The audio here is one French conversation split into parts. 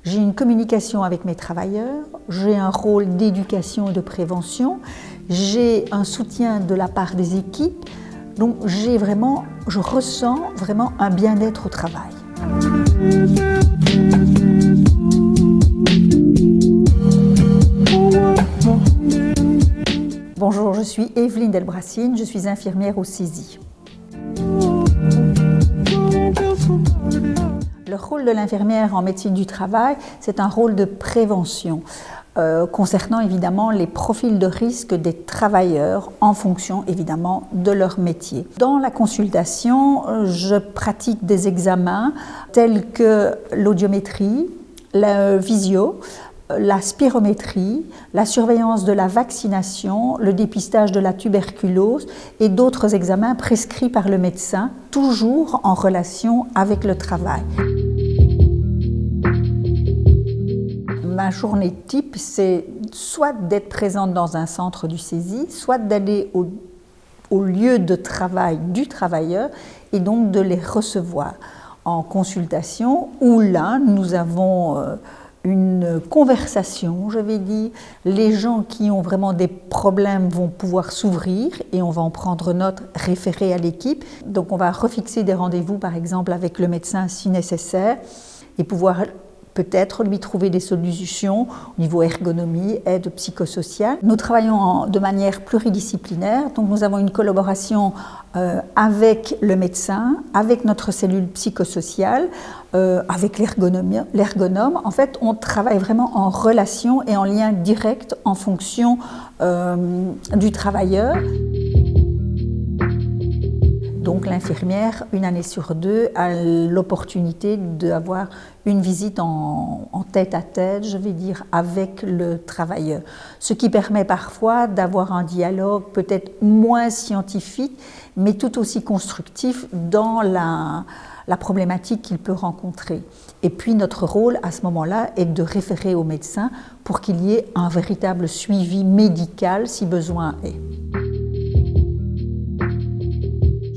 J'ai une communication avec mes travailleurs, j'ai un rôle d'éducation et de prévention, j'ai un soutien de la part des équipes, donc je ressens vraiment un bien-être au travail. Bonjour, je suis Evelyne Delbracine, je suis infirmière au CESI. Le rôle de l'infirmière en médecine du travail, c'est un rôle de prévention concernant évidemment les profils de risque des travailleurs en fonction évidemment de leur métier. Dans la consultation, je pratique des examens tels que l'audiométrie, la visio, la spirométrie, la surveillance de la vaccination, le dépistage de la tuberculose et d'autres examens prescrits par le médecin, toujours en relation avec le travail. Ma journée type, c'est soit d'être présente dans un centre du CESI, soit d'aller au lieu de travail du travailleur et donc de les recevoir en consultation, où là, nous avons une conversation, je vais dire. Les gens qui ont vraiment des problèmes vont pouvoir s'ouvrir et on va en prendre note, référer à l'équipe. Donc on va refixer des rendez-vous par exemple avec le médecin si nécessaire et pouvoir peut-être lui trouver des solutions au niveau ergonomie, aide psychosociale. Nous travaillons de manière pluridisciplinaire, donc nous avons une collaboration avec le médecin, avec notre cellule psychosociale, avec l'ergonome. En fait, on travaille vraiment en relation et en lien direct en fonction du travailleur. Donc l'infirmière, une année sur deux, a l'opportunité d'avoir une visite en tête-à-tête, je vais dire, avec le travailleur. Ce qui permet parfois d'avoir un dialogue peut-être moins scientifique, mais tout aussi constructif dans la problématique qu'il peut rencontrer. Et puis notre rôle à ce moment-là est de référer au médecin pour qu'il y ait un véritable suivi médical si besoin est.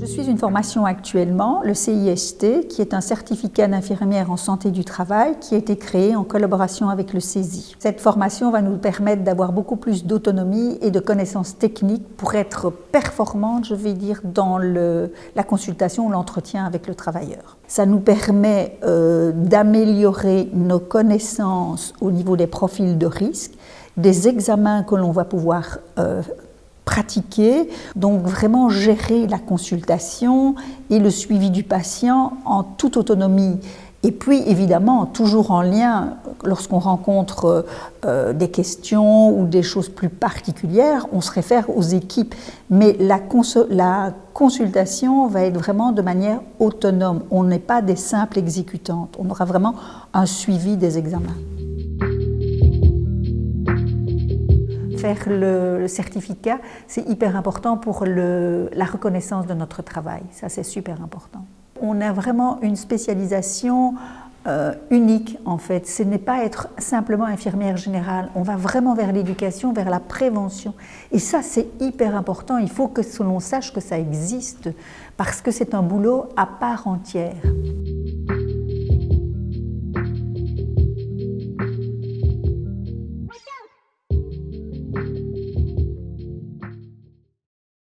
Je suis une formation actuellement, le CIST, qui est un certificat d'infirmière en santé du travail qui a été créé en collaboration avec le CESI. Cette formation va nous permettre d'avoir beaucoup plus d'autonomie et de connaissances techniques pour être performante, je vais dire, dans la consultation ou l'entretien avec le travailleur. Ça nous permet d'améliorer nos connaissances au niveau des profils de risque, des examens que l'on va pouvoir pratiquer, donc vraiment gérer la consultation et le suivi du patient en toute autonomie. Et puis évidemment, toujours en lien, lorsqu'on rencontre des questions ou des choses plus particulières, on se réfère aux équipes. Mais la consultation va être vraiment de manière autonome. On n'est pas des simples exécutantes. On aura vraiment un suivi des examens. Faire le certificat, c'est hyper important pour la reconnaissance de notre travail. Ça, c'est super important. On a vraiment une spécialisation unique, en fait. Ce n'est pas être simplement infirmière générale. On va vraiment vers l'éducation, vers la prévention. Et ça, c'est hyper important. Il faut que l'on sache que ça existe parce que c'est un boulot à part entière.